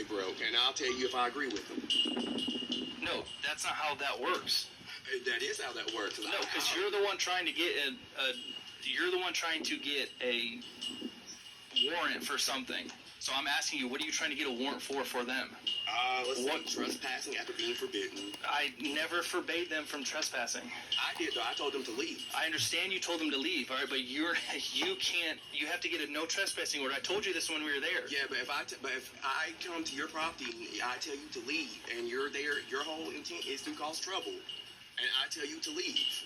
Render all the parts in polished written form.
broke, and I'll tell you if I agree with them. No, that's not how that works. That is how that works. No, because you're the one trying to get a warrant for something. So I'm asking you, what are you trying to get a warrant for them? Let's see, trespassing after being forbidden. I never forbade them from trespassing. I did, though. I told them to leave. I understand you told them to leave, all right, but you have to get a no trespassing order. I told you this when we were there. Yeah, but if I come to your property and I tell you to leave, and you're there, your whole intent is to cause trouble, and I tell you to leave,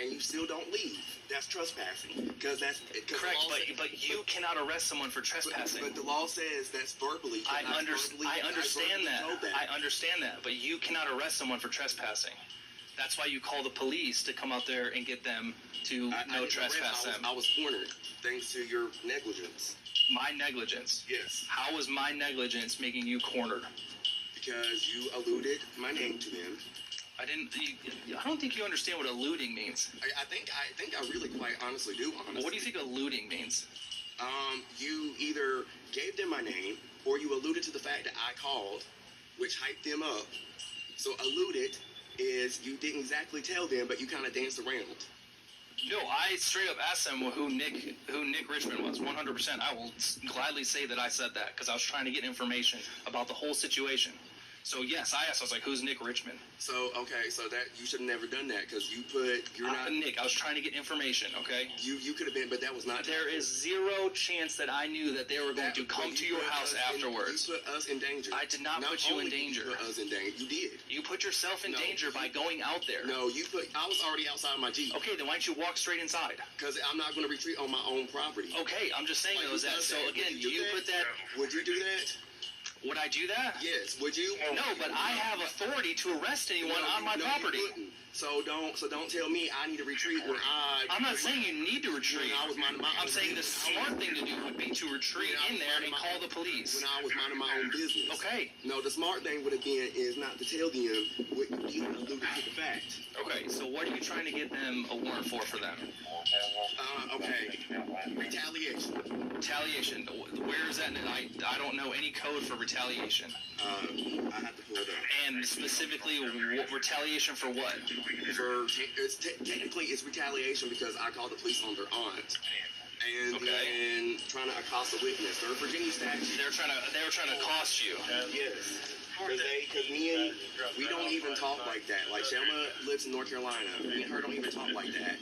and you still don't leave, that's trespassing. Correct, but you cannot arrest someone for trespassing. But the law says that's verbally. I understand that. I understand that, but you cannot arrest someone for trespassing. That's why you call the police to come out there and get them to no trespass them. I was cornered thanks to your negligence. My negligence? Yes. How was my negligence making you cornered? Because you alluded my name to them. I don't think you understand what alluding means. I think I really quite honestly do. Honestly. What do you think alluding means? You either gave them my name or you alluded to the fact that I called, which hyped them up. So alluded is you didn't exactly tell them, but you kind of danced around. No, I straight up asked them who Nick Richmond was. 100%. I will gladly say that I said that because I was trying to get information about the whole situation. So yes, I asked. I was like, "Who's Nick Richmond?" So okay, so that you should have never done that because you're not Nick. I was trying to get information. Okay. You could have been, but that was not. There is zero chance that I knew that they were going to come to your house afterwards. You put us in danger. I did not put you in danger. You put us in danger. You did. You put yourself in danger by going out there. No, I was already outside my Jeep. Okay, then why don't you walk straight inside? Because I'm not going to retreat on my own property. Okay, I'm just saying though that. So again, you put that. Would you do that? Would I do that? Yes. Would you? No, but I have authority to arrest anyone on my property. You wouldn't. So don't tell me I need to retreat when I'm not saying you need to retreat. I'm saying the smart thing to do would be to retreat in there and call the police. When I was minding my own business. Okay. No, the smart thing would have been is not to tell them what you alluded to the fact. Okay, so what are you trying to get them a warrant for them? Okay. Retaliation. Retaliation. Where is that? I don't know any code for retaliation. I have to pull it up. And specifically, retaliation for what? Technically, it's retaliation because I called the police on their aunt. And then trying to accost a witness. They're Virginia statute. They were trying to accost you. Yes. Because me and we don't even talk like that. Like Shelma lives in North Carolina. Me and her don't even talk like that.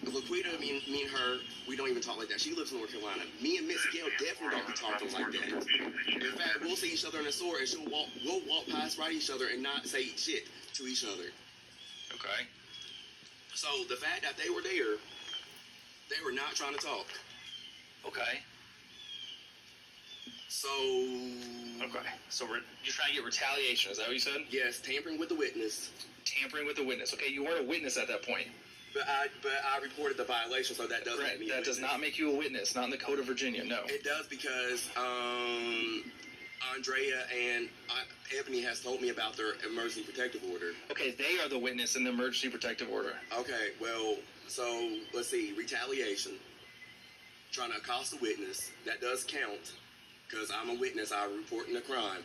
Laquita, me and her, we don't even talk like that. She lives in North Carolina. Me and Miss Gail definitely don't talk like that. In fact, we'll see each other in the store and we'll walk past right each other and not say shit to each other. Okay. So the fact that they were there, they were not trying to talk. Okay. So. Okay. So you're trying to get retaliation. Is that what you said? Yes, tampering with the witness. Tampering with the witness. Okay, you weren't a witness at that point. But I reported the violation, so that doesn't make me a witness. That does not make you a witness, not in the Code of Virginia, no. It does because Andrea and Ebony has told me about their emergency protective order. Okay, they are the witness in the emergency protective order. Okay, well, so let's see, retaliation, trying to accost a witness, that does count because I'm a witness, I'm reporting the crime.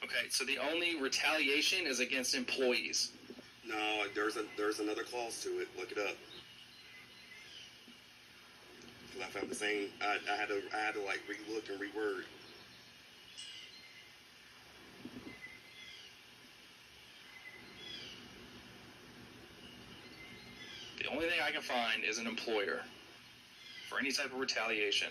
Okay, so the only retaliation is against employees. No, there's another clause to it. Look it up. Cause I found the same. I had to like re-look and reword. The only thing I can find is an employer for any type of retaliation.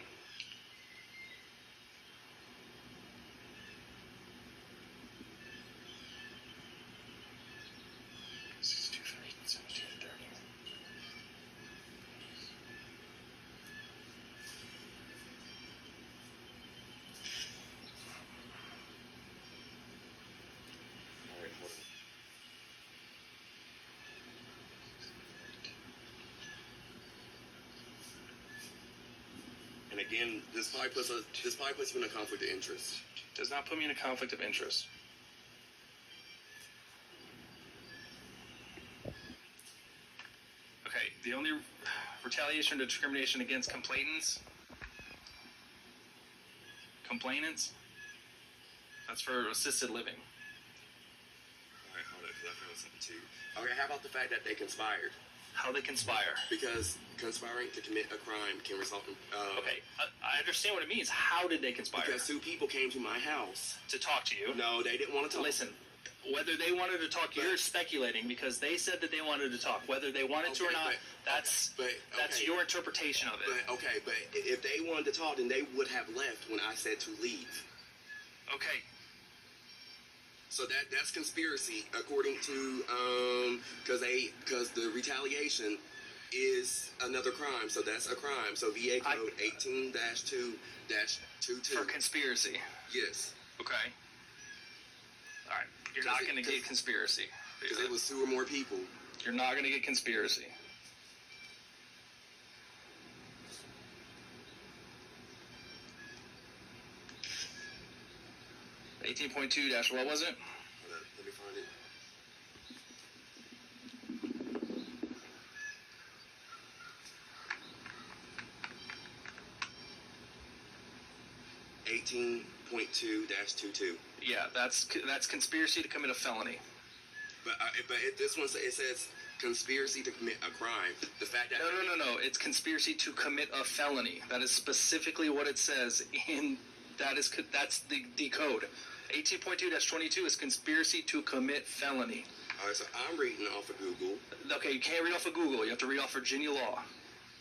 And again, this probably puts you in a conflict of interest. Does not put me in a conflict of interest. Okay, the only retaliation or discrimination against complainants That's for assisted living. All right, hold on, because I found something too. Okay, how about the fact that they conspired? How they conspire. Because conspiring to commit a crime can result in... Okay, I understand what it means. How did they conspire? Because two people came to my house. To talk to you? No, they didn't want to talk. Listen, whether they wanted to talk, you're speculating because they said that they wanted to talk. Whether they wanted to or not, that's your interpretation of it. But if they wanted to talk, then they would have left when I said to leave. Okay. So that's conspiracy, according to because the retaliation is another crime, so that's a crime. So VA code 18-2-22. For conspiracy. Yes. Okay. All right. You're not going to get conspiracy. Because it was two or more people. You're not going to get conspiracy. (18.2) what was it? Hold on, let me find it. 18.2-22. Yeah, that's conspiracy to commit a felony. But this one it says conspiracy to commit a crime. The fact that No. It's conspiracy to commit a felony. That is specifically what it says in that's the code. 18.2-22 is conspiracy to commit felony. All right, so I'm reading off of Google. Okay, you can't read off of Google. You have to read off Virginia law.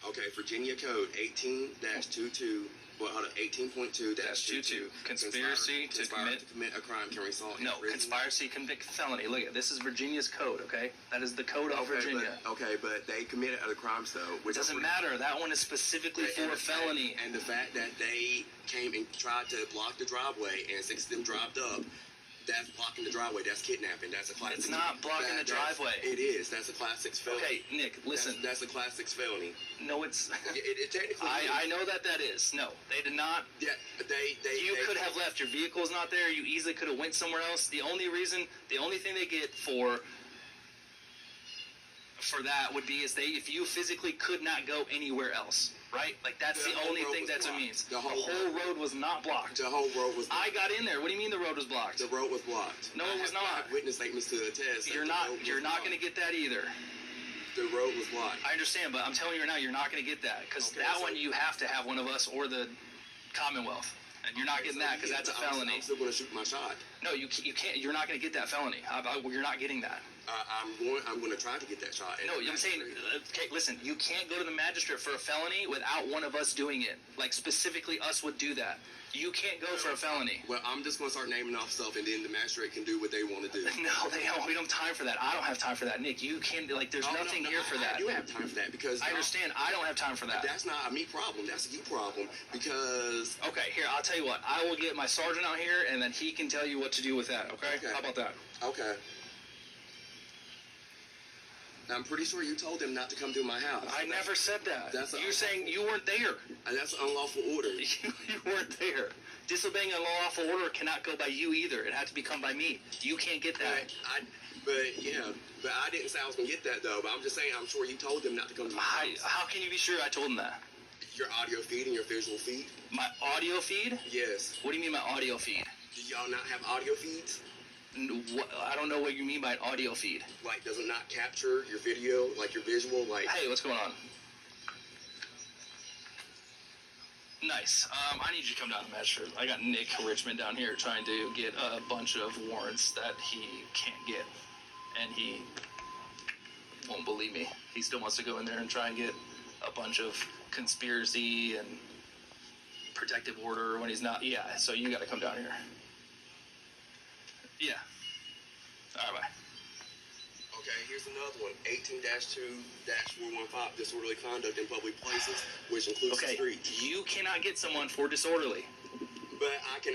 Okay, Virginia code 18-22. Well, hold on, 18.2-22. Conspiracy to commit a crime can result in No, prison. conspiracy to commit felony. Look at this is Virginia's code, okay? That is the code of Virginia. But they committed other crimes though. It doesn't matter. That one is specifically for a felony. And the fact that they came and tried to block the driveway and 6 of them dropped up, that's blocking the driveway. That's kidnapping. That's a classic. It's not blocking the driveway. It is. That's a classic felony. Okay, Nick, listen. That's a classic felony. No, it's... it technically I know that is. No, they did not. Yeah, You could have left. Your vehicle's not there. You easily could have went somewhere else. The only thing they get for that would be if you physically could not go anywhere else. Right? Like, that's the only thing that it means. The whole road was not blocked. The whole road was blocked. I got in there. What do you mean the road was blocked? The road was blocked. No, it was not. I have witness statements to attest. You're not going to get that either. The road was blocked. I understand, but I'm telling you right now, you're not going to get that. Because one, you have to have one of us or the Commonwealth. And you're not getting that because that's a felony. I'm still going to shoot my shot. No, you can't. You're not going to get that felony. You're not getting that. I'm going to try to get that shot. No, I'm saying, okay, listen, you can't go to the magistrate for a felony without one of us doing it. Like, specifically us would do that. You can't go for a felony. Well, I'm just going to start naming off stuff, and then the magistrate can do what they want to do. No, they don't. We don't have time for that. I don't have time for that, Nick. You can't, there's nothing here for that. I do have time for that because... I understand. I don't have time for that. That's not a me problem. That's a you problem because... Okay, here, I'll tell you what. I will get my sergeant out here, and then he can tell you what to do with that, okay? How about that? Okay. Now, I'm pretty sure you told them not to come to my house. I never said that. You're saying you weren't there. That's an unlawful order. You weren't there. Disobeying an unlawful order cannot go by you either. It had to become by me. You can't get that. But I didn't say I was going to get that, though. But I'm just saying, I'm sure you told them not to come to my house. How can you be sure I told them that? Your audio feed and your visual feed. My audio feed? Yes. What do you mean my audio feed? Do y'all not have audio feeds? I don't know what you mean by an audio feed. Like, does it not capture your video, like your visual? Like, hey, what's going on? Nice. I need you to come down to Magistrate. I got Nick Richmond down here trying to get a bunch of warrants that he can't get. And he won't believe me. He still wants to go in there and try and get a bunch of conspiracy and protective order when he's not. Yeah, so you got to come down here. Yeah. All right, bye. Okay, here's another one. 18-2-415, disorderly conduct in public places, which includes the streets. You cannot get someone for disorderly. But I can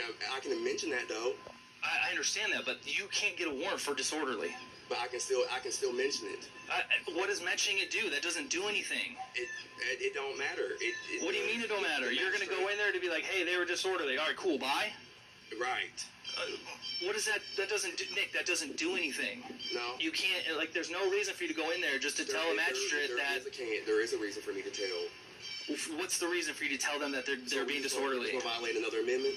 mention that though. I understand that, but you can't get a warrant for disorderly. But I can still mention it. What does mentioning it do? That doesn't do anything. It don't matter. What do you mean it don't matter? You're going to go in there to be like, hey, they were disorderly. All right, cool, bye? Right. What is that? That doesn't do, Nick, that doesn't do anything. No. You can't, there's no reason for you to go in there just to tell a magistrate that... There is a reason for me to tell. What's the reason for you to tell them that they're being disorderly? We're going to violate another amendment?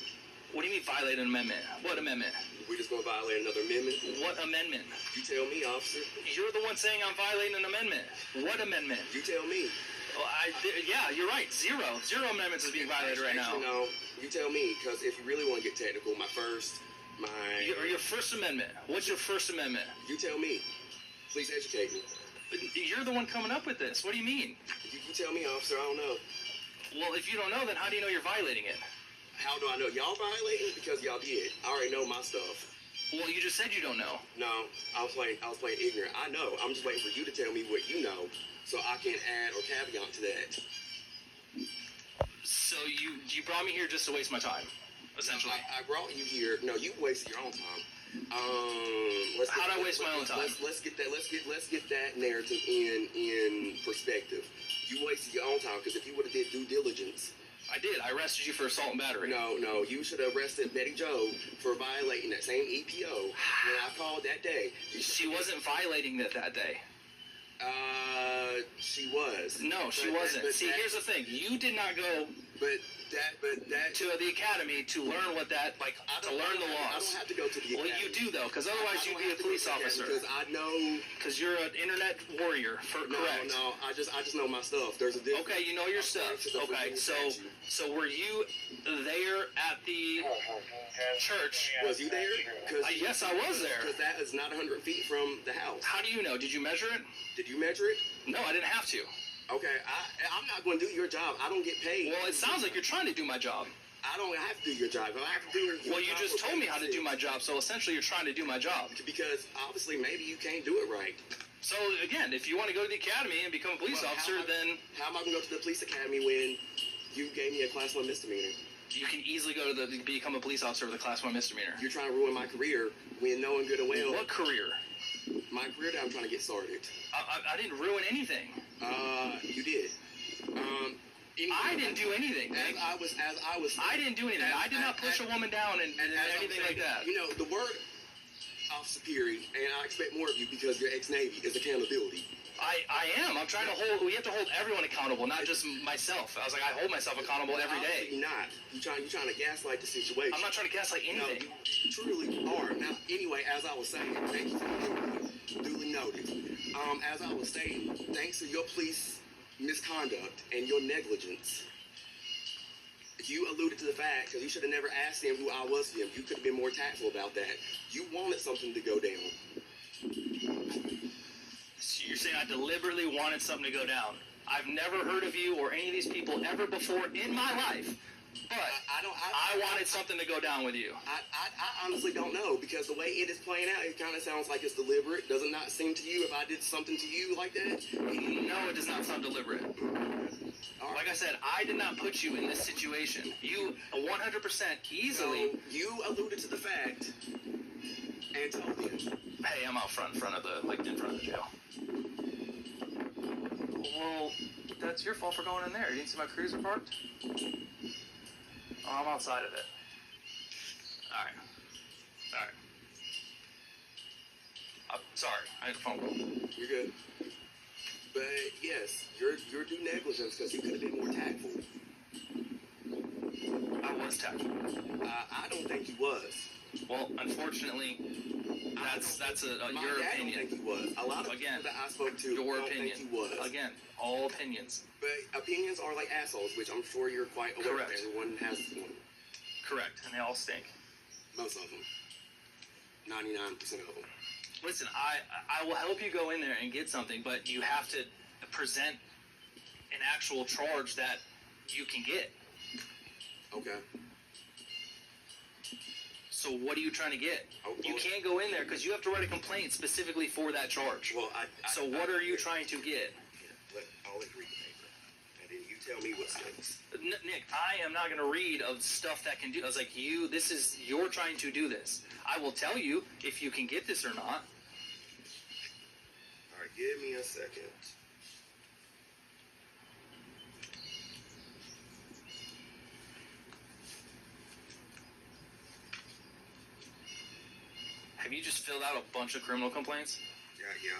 What do you mean violate an amendment? What amendment? We're just gonna violate another amendment. What amendment? You tell me, officer. You're the one saying I'm violating an amendment. What amendment? You tell me. Well, yeah, you're right. Zero amendments is being violated right now. No, you tell me, because if you really want to get technical, Your First Amendment. What's your First Amendment? You tell me. Please educate me. You're the one coming up with this. What do you mean? You tell me, officer. I don't know. Well, if you don't know, then how do you know you're violating it? How do I know? Y'all violating? Because y'all did. I already know my stuff. Well, you just said you don't know. No, I was playing ignorant. I know. I'm just waiting for you to tell me what you know, so I can add or caveat to that. So you brought me here just to waste my time, essentially. I brought you here. No, you wasted your own time. How do I waste my own time? Let's get that narrative in perspective. You wasted your own time, because if you would have did due diligence. I did. I arrested you for assault and battery. No, you should have arrested Betty Jo for violating that same EPO when I called that day. She wasn't violating it that day. She was. No, she wasn't. Here's the thing. You did not go to the academy to learn what that, to learn the laws. I don't have to go to the academy. Well, you do, though, because otherwise you'd be a police officer. Because I know. Because you're an internet warrior, correct? No, I just know my stuff. There's a difference. Okay, you know your stuff. Okay, so were you there at the church? Was you there? Yes, I was there. Because that is not 100 feet from the house. How do you know? Did you measure it? Did you measure it? No, I didn't have to. Okay, I'm not going to do your job. I don't get paid. Well, it sounds like you're trying to do my job. I don't have to do your job. I have to do your job. Well, you just told me how to do my job, so essentially you're trying to do my job. Because obviously maybe you can't do it right. So, again, if you want to go to the academy and become a police officer, then... How am I going to go to the police academy when you gave me a Class 1 misdemeanor? You can easily go to become a police officer with a Class 1 misdemeanor. You're trying to ruin my career when knowing good and well... What career? My career that I'm trying to get started. I didn't ruin anything. You did. I didn't do anything. I didn't do anything. I did not push a woman down and anything like that. You know, the word Officer Peary, and I expect more of you because you're ex-Navy, is accountability. I am. I'm trying to we have to hold everyone accountable, not just myself. I was like, I hold myself accountable every day. You're not. You're trying to gaslight the situation. I'm not trying to gaslight anything. No, you truly are. Now, anyway, as I was saying, thank you for duly noted. As I was saying, thanks to your police misconduct and your negligence, you alluded to the fact, because you should have never asked him who I was to him. You could have been more tactful about that. You wanted something to go down. You're saying I deliberately wanted something to go down. I've never heard of you or any of these people ever before in my life, but I wanted something to go down with you. I honestly don't know, because the way it is playing out, it kind of sounds like it's deliberate. Does it not seem to you if I did something to you like that? No, it does not sound deliberate. Like I said, I did not put you in this situation. You 100% easily... So you alluded to the fact and told him. Hey, I'm out front in front of the jail. Well, that's your fault for going in there. You didn't see my cruiser parked? Oh, I'm outside of it. Alright. Sorry, I had a phone call. You're good. But yes, your due negligence, because you could have been more tactful. I was tactful. I don't think he was. Well, unfortunately, that's your dad opinion. Don't think he was. A lot of people that I spoke to your don't opinion. think he was. Again, all opinions. But opinions are like assholes, which I'm sure you're quite aware of. Everyone has one. Correct, and they all stink. Most of them. 99% of them. Listen, I will help you go in there and get something, but you have to present an actual charge that you can get. Okay. So what are you trying to get? You can't go in there because you have to write a complaint specifically for that charge. Well, So what are you trying to get? I'll read the paper, and then you tell me what stinks. Nick, I am not going to read of stuff that can do. I was like, you're trying to do this. I will tell you if you can get this or not. All right, give me a second. Have you just filled out a bunch of criminal complaints? Yeah.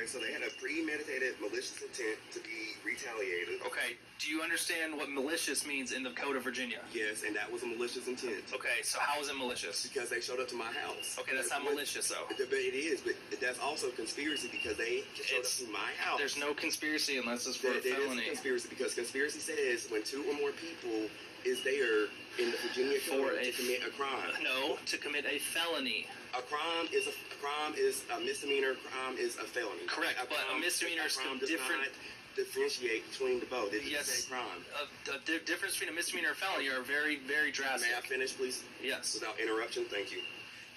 Okay, so they had a premeditated, malicious intent to be retaliated. Okay, do you understand what malicious means in the Code of Virginia? Yes, and that was a malicious intent. Okay, so how is it malicious? Because they showed up to my house. Okay, that's not malicious, though. But it is, but that's also conspiracy because they showed up to my house. There's no conspiracy unless it's for a It is felony. conspiracy because conspiracy says when 2 or more people is there in the Virginia code to commit a crime. No, to commit a felony. A crime is a misdemeanor. Crime is a felony. Correct, but a misdemeanor is crime different. does not differentiate between the both. It's Yes. the same crime. The difference between a misdemeanor and a felony are very, very drastic. May I finish, please? Yes. Without interruption, thank you.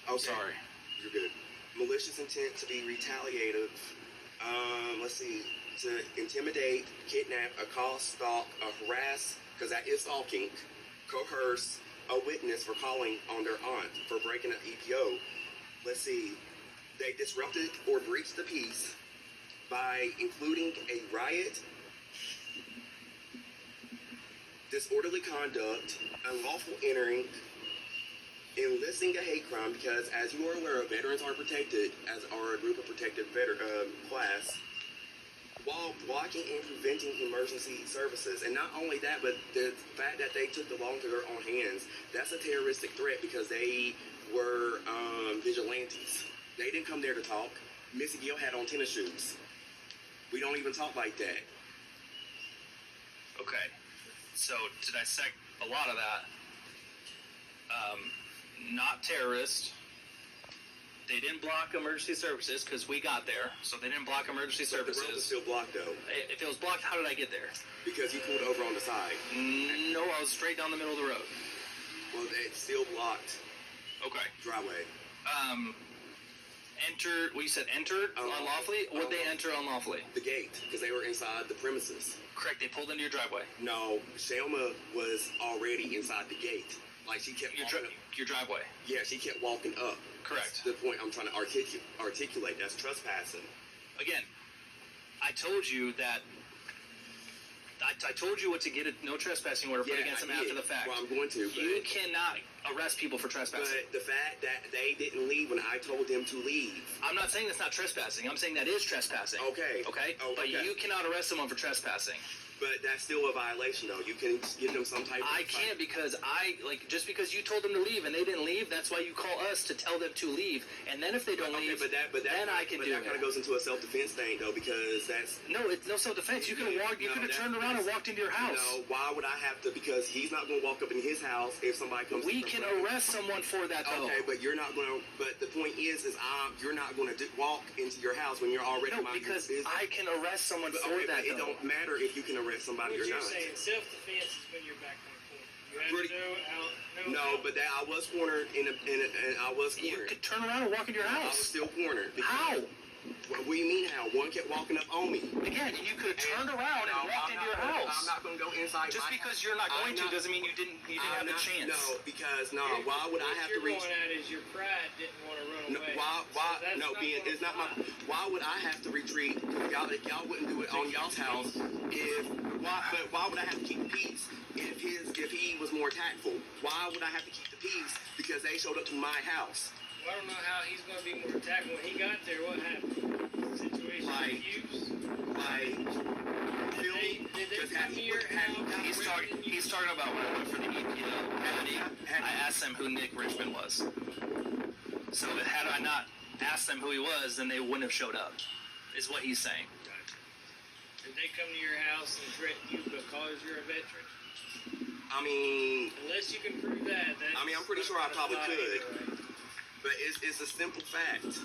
Okay. Sorry. You're good. Malicious intent to be retaliative. Let's see. To intimidate, kidnap, accost, stalk, harass, because that is stalking, coerce a witness for calling on their aunt for breaking an EPO. Let's see. They disrupted or breached the peace by including a riot, disorderly conduct, unlawful entering, enlisting a hate crime, because as you are aware, veterans are protected, as are a group of protected class, while blocking and preventing emergency services. And not only that, but the fact that they took the law into their own hands, that's a terroristic threat because they were vigilantes. They didn't come there to talk. Missy Gill had on tennis shoes. We don't even talk like that. Okay. So to dissect a lot of that, not terrorist. They didn't block emergency services because we got there, so they didn't block emergency But the road was services. still blocked though, If it was blocked, how did I get there? because you pulled over on the side. No, I was straight down the middle of the road. Well, it's still blocked Okay. driveway. Entered. Well, you said entered unlawfully. Would they enter unlawfully? The gate, because they were inside the premises. Correct. They pulled into your driveway. No, Selma was already inside the gate. Like she kept walking up. Your driveway. Yeah, she kept walking up. Correct. That's the point I'm trying to articulate. That's trespassing. Again, I told you that. I told you what to get a no trespassing order put against them after the fact. Well, I'm going to. You cannot arrest people for trespassing. But the fact that they didn't leave when I told them to leave. I'm not saying that's not trespassing. I'm saying that is trespassing. Okay. Okay? Oh, But okay. you cannot arrest someone for trespassing. But that's still a violation, though. You can give them some type of... I can't because just because you told them to leave and they didn't leave, that's why you call us to tell them to leave. And then if they don't leave, then I can do That kind of it. goes into a self-defense thing, though, because that's... No, it's no self-defense. You could have turned around and walked into your house. No, why would I have to? Because he's not going to walk up in his house if somebody comes... We can arrest someone for that, though. Okay, but you're not going to... But the point is you're not going to walk into your house when you're already... No, because I can arrest someone for Okay, that, but it though. don't matter if you can arrest somebody What or you're not. saying, self-defense is when you're back on the corner. You have Pretty- to go out. No, but that I was cornered and I was You cornered. could turn around and walk into your I was house. still cornered. How? What do you mean how? One kept walking up on me. Again, you could have turned around and No, walked into your house. I'm not going to go inside. Just my because house. you're not going I'm to doesn't mean you didn't have the chance. No, because why would I have to What reach? you're going at is your pride didn't want to run No, away. why? So that's No, not being gonna it's not my. fly. Why would I have to retreat? If y'all wouldn't do it on y'all's house. But why would I have to keep the peace if he was more tactful? Why would I have to keep the peace because they showed up to my house? Well, I don't know how he's going to be more attacked. When he got there, what happened? Situation Like- diffused? Like, feel me? Did they Just come to your house? He's talking about when I went for the EPO. I asked them who Nick Richmond was. So had I not asked them who he was, then they wouldn't have showed up. Is what he's saying. Did they come to your house and threaten you because you're a veteran? I mean, Unless you can prove that. I'm pretty sure I probably could. But it's a simple fact.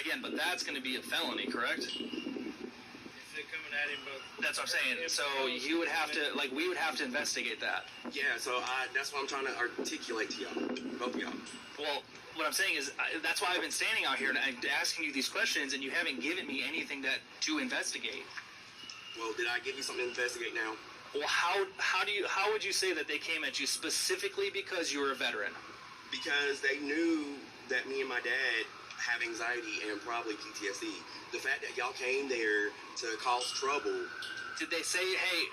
Again, but that's going to be a felony, correct? If they're coming at him both. That's what I'm saying. So you would have to, we would have to investigate that. Yeah, so that's what I'm trying to articulate to y'all, both of y'all. Well, what I'm saying is that's why I've been standing out here and asking you these questions, and you haven't given me anything to investigate. Well, did I give you something to investigate now? Well, how would you say that they came at you specifically because you were a veteran? Because they knew that me and my dad have anxiety and probably PTSD. The fact that y'all came there to cause trouble. Did they say, "Hey,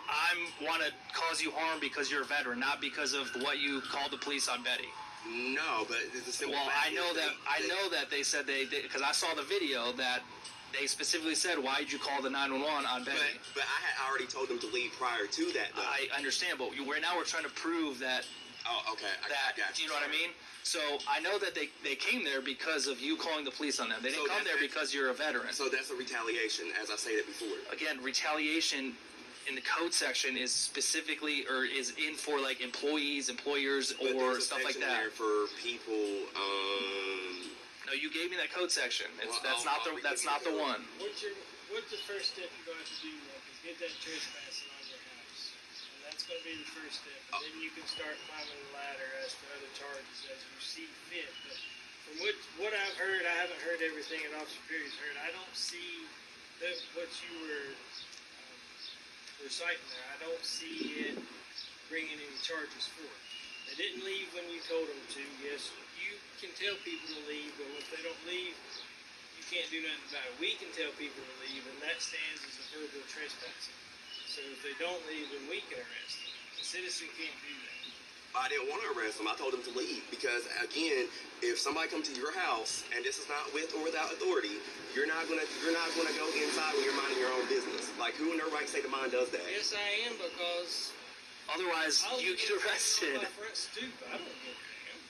I want to cause you harm because you're a veteran, not because of what you called the police on Betty"? No, but it's a simple Well, fact. I know that they said they because I saw the video that They specifically said, why did you call the 911 on Betty? But I had already told them to leave prior to that, though. I understand, but we're trying to prove that. Oh, okay. I got You know what I mean? So I know that they came there because of you calling the police on them. They didn't come there because you're a veteran. So that's a retaliation, as I stated before. Again, retaliation in the code section is specifically or is in for like employees, employers, But or there's a stuff like section that. there for people. No, you gave me that code section. Well, That's I'll not the one. What's the first step you're going to do, Nick, is get that trespassing on your house. And that's going to be the first step. And then you can start climbing the ladder as to other charges as you see fit. But from what I've heard, I haven't heard everything that Officer Perry's heard. I don't see what you were reciting there. I don't see it bringing any charges for it. They didn't leave when you told them to. Yes, you can tell people to leave, but if they don't leave, you can't do nothing about it. We can tell people to leave, and that stands as a verbal trespassing. So if they don't leave, then we can arrest them. The citizen can't do that. I didn't want to arrest them. I told them to leave because, again, if somebody comes to your house and this is not with or without authority, you're not gonna go inside when you're minding your own business. Like, who in their right state of mind does that? Yes, I am, because Otherwise, you get arrested. on my front stoop. I don't give a damn.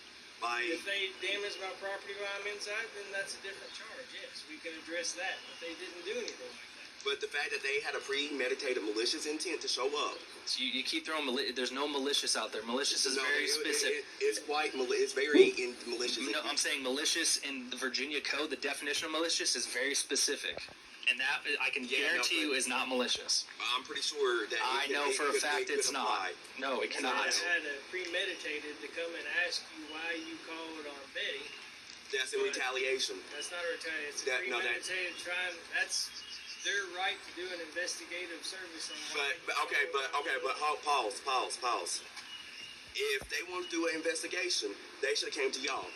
Like, If they damage my property while I'm inside, then that's a different charge. Yes, we can address that. But they didn't do anything like that. but the fact that they had a premeditated malicious intent to show up. So you keep throwing there's no malicious out there. Malicious is No, very specific. It's it's very malicious. No, I'm saying malicious in the Virginia Code. The definition of malicious is very specific, and that I can guarantee you is not malicious. I'm pretty sure that I know for a fact it's not. apply. No, it If cannot. I had a premeditated to come and ask you why you called on Betty, That's in retaliation. that's not a retaliation. It's a premeditated trying. That's their right to do an investigative service on why. But pause. If they want to do an investigation, they should have came to y'all.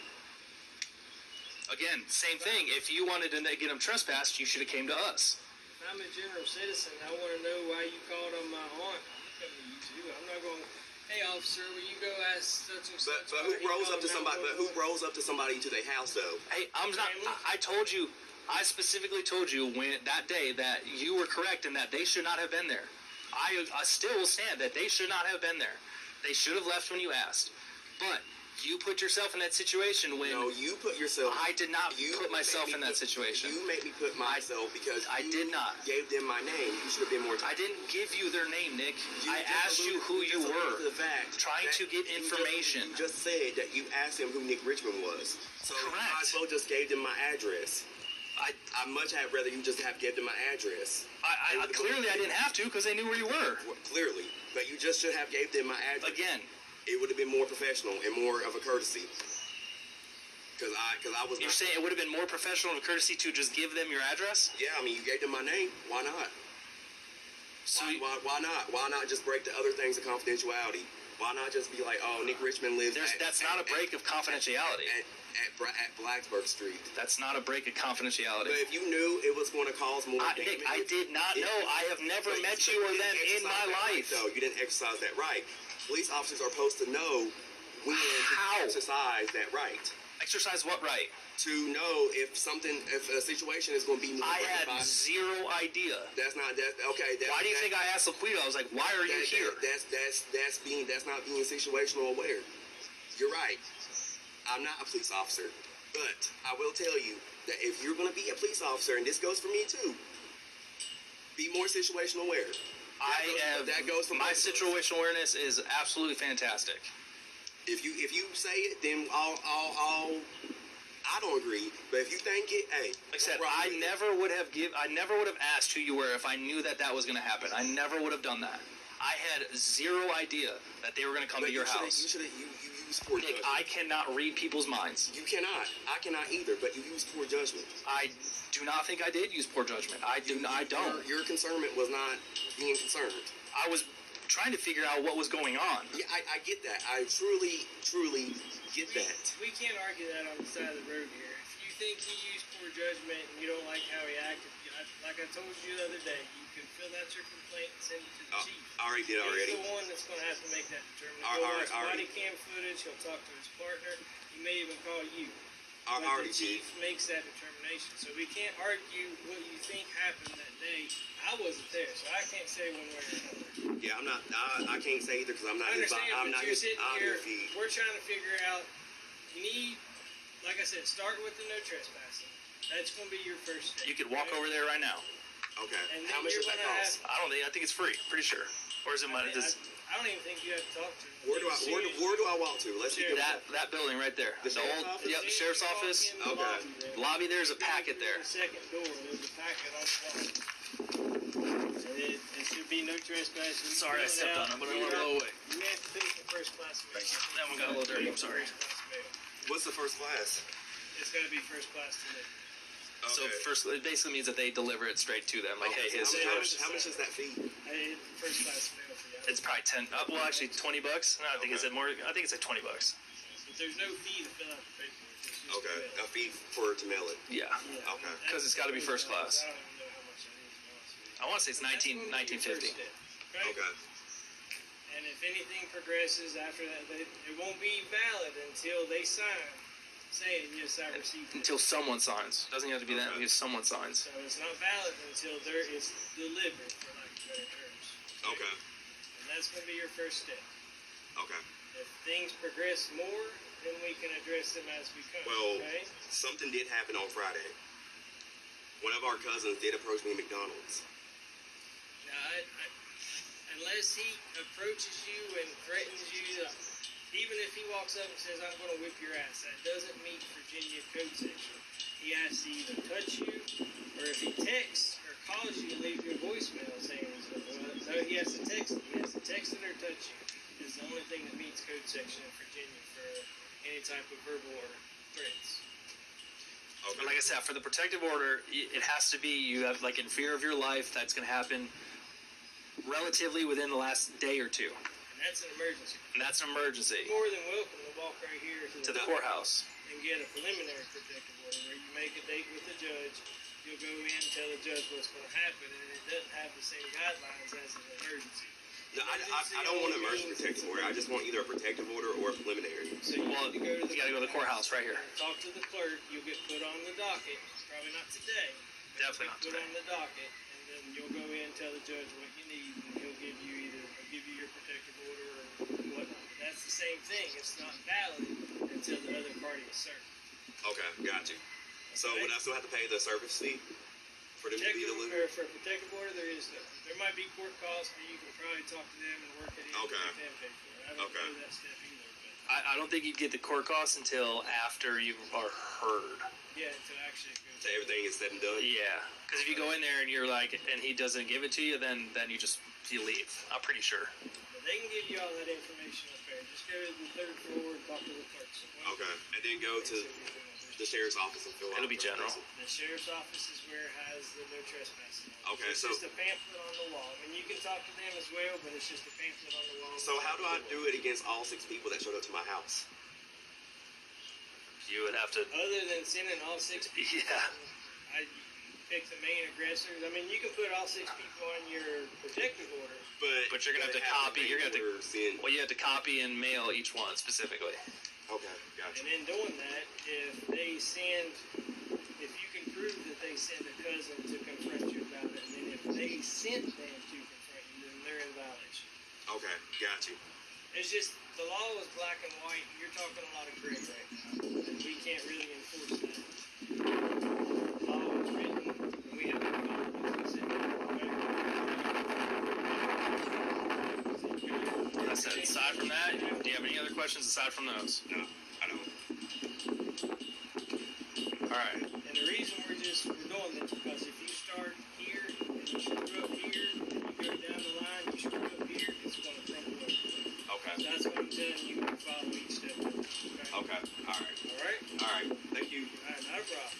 Again, same thing. If you wanted to get them trespassed, you should have came to us. If I'm a general citizen, I want to know why you called on my aunt. I'm coming to you too. I'm not going. Hey, officer, will you go ask such and such? But who rolls up to somebody? But who rolls up to somebody to their house though? Hey, I'm not. I told you. I specifically told you that day that you were correct and that they should not have been there. I still stand that they should not have been there. They should have left when you asked. But you put yourself in that situation when... No, you put yourself... I did not put myself in that situation. You made me put myself because I did not. Gave them my name. You should have been more... I didn't give you their name, Nick. I asked you who you were. Trying to get information. You just said that you asked him who Nick Richmond was. So Correct. I might as well just gave them my address. I much have rather you just have gave them my address. Clearly I didn't have to because they knew where you were. Well, clearly. But you just should have gave them my address. Again. It would have been more professional and more of a courtesy. Because I was You're saying it would have been more professional and courtesy to just give them your address? Yeah, I mean, you gave them my name. Why not? So why not? Why not just break the other things of confidentiality? Why not just be like, oh, Nick Richmond lives that's not a break of confidentiality. At Blacksburg Street. That's not a break of confidentiality. But if you knew it was going to cause more damage... Nick, I did not know. I have never met you or them in my life. No, you didn't exercise that right. Police officers are supposed to know when How? to exercise that right. Exercise what right? To know if a situation is going to be... I had zero idea. That's not that. Okay. Why do you think I asked Laquita? I was like, why are you here? That's not being situational aware. You're right. I'm not a police officer, but I will tell you that if you're going to be a police officer, and this goes for me too, be more situational aware. That goes for my situational awareness is absolutely fantastic. If you say it, then I don't agree. But if you think it, hey, like I said, I never would have asked who you were if I knew that was going to happen. I never would have done that. I had zero idea that they were going to come to your house. You use poor judgment. Nick, I cannot read people's minds. You cannot. I cannot either. But you use poor judgment. I do not think I did use poor judgment. I don't. Your concernment was not being concerned. I was trying to figure out what was going on. Yeah, I get that. I truly get that. We can't argue that on the side of the road here. If you think he used poor judgment and you don't like how he acted, like I told you the other day, you can fill out your complaint and send it to the chief. I already did already. He's the one that's going to have to make that determination. All right. Body cam footage. He'll talk to his partner. He may even call you. Our But already the chief makes that determination. So we can't argue what you think happened that day. I wasn't there, so I can't say one way or another. Yeah, I'm not. I can't say either because I'm not. I understand, I'm but not you're his sitting audio here, feed. we're trying to figure out, you need, like I said, start with the no trespassing. That's going to be your first step. You could walk okay? over there right now. Okay. And How then much you're does that gonna cost? I think it's free. Pretty sure. Or is it money? I don't even think you have to talk to them. Where do I walk to? Let's see. That building right there. The sheriff's office? Yep, sheriff's office. Okay. Lobby, there's a packet there. The second door, there's a packet on the wall. And it should be no trespassing. Sorry, I stepped on it, but I want to blow away. You have to finish the first class mail. That one got a little dirty. I'm sorry. What's the first class? It's got to be first class to me. So Okay. first, it basically means that they deliver it straight to them. Like, hey, Okay, here's so yours. how much is that fee? First class mail for you. It's probably 10. Well, actually, $20. No, I think it's more. I think it's like $20. But there's no fee to fill out the paperwork. It's just Okay, to mail. a fee to mail it. Yeah. Yeah. Okay. 'Cause it's gotta be first class. I don't even know how much that is, to be honest with you. I want to say it's That's gonna be your 1950. first step, okay? Okay. And if anything progresses after that, it won't be valid until they sign saying, yes, I received it. Until someone signs. Doesn't have to be them. Okay. Because someone signs. So it's not valid until it's delivered, for lack of better terms. Okay. And that's going to be your first step. Okay. If things progress more, then we can address them as we come, Well, okay? something did happen on Friday. One of our cousins did approach me at McDonald's. Now, unless he approaches you and threatens you, even if he walks up and says, I'm going to whip your ass, that doesn't meet Virginia code section. He has to either touch you, or if he texts or calls you, leave your voicemail saying he's going to. No, he has to text it. He has to text it or touch you. It's the only thing that meets code section in Virginia for any type of verbal or threats. Okay. But like I said, for the protective order, it has to be you have like in fear of your life. That's going to happen relatively within the last day or two, And that's an emergency. and that's an emergency You're more than welcome to walk right here to the courthouse. and get a preliminary protective order where you make a date with the judge. You'll go in and tell the judge what's going to happen, and it doesn't have the same guidelines as an emergency. No, I don't want an emergency protective order. I just want either a protective order or a preliminary. So you Well, need to go to the you gotta go to the courthouse right here. Talk to the clerk. You'll get put on the docket. Probably not today. but Definitely not you'll get today. Put on the docket, and then you'll go in and tell the judge what you need, and he'll give you your protective order or whatnot. That's the same thing. It's not valid until the other party is served. Okay, got you. So would I still have to pay the service fee for them to be the loop? For a protective order, there is no. There might be court costs, but you can probably talk to them and work it in. Okay. And make them pay for it. I don't Okay. know that step either, but I don't think you get the court costs until after you are heard. yeah, until actually it goes. So everything is said and done? Yeah, because if you go in there and you're like, and he doesn't give it to you, then you leave. I'm pretty sure. But they can give you all that information up there. Just go to the third floor and talk to the clerks. Okay. And then go to the sheriff's office and fill out. It'll be general. The sheriff's office is where it has the no trespassing. Okay, It's so- just a pamphlet on the wall. I mean, you can talk to them as well, but it's just a pamphlet on the wall. So how do I do it against all 6 people that showed up to my house? You would have to. Other than sending all 6 people, Yeah. I pick the main aggressors. I mean, you can put all 6 people on your protective order. But you're gonna have to copy. You're gonna have to. Well, you have to copy and mail each one specifically. Okay, gotcha. And in doing that, if you can prove that they sent a cousin to confront you about it, and then if they sent them to confront you, then they're in violation. Okay, got you. It's just, the law is black and white, and you're talking a lot of gray right now, and we can't really enforce that. The law was written, and we have to follow what it said. I said, aside from that, do you have any other questions aside from those? No, I don't. All right. And the reason we're doing this because if you start here and you screw up here and you go down the line, you screw up here, it's going to crumble up. Okay. That's what I'm telling you to follow each step. Okay? Okay. All right. All right? All right. Thank you. All right, not a problem.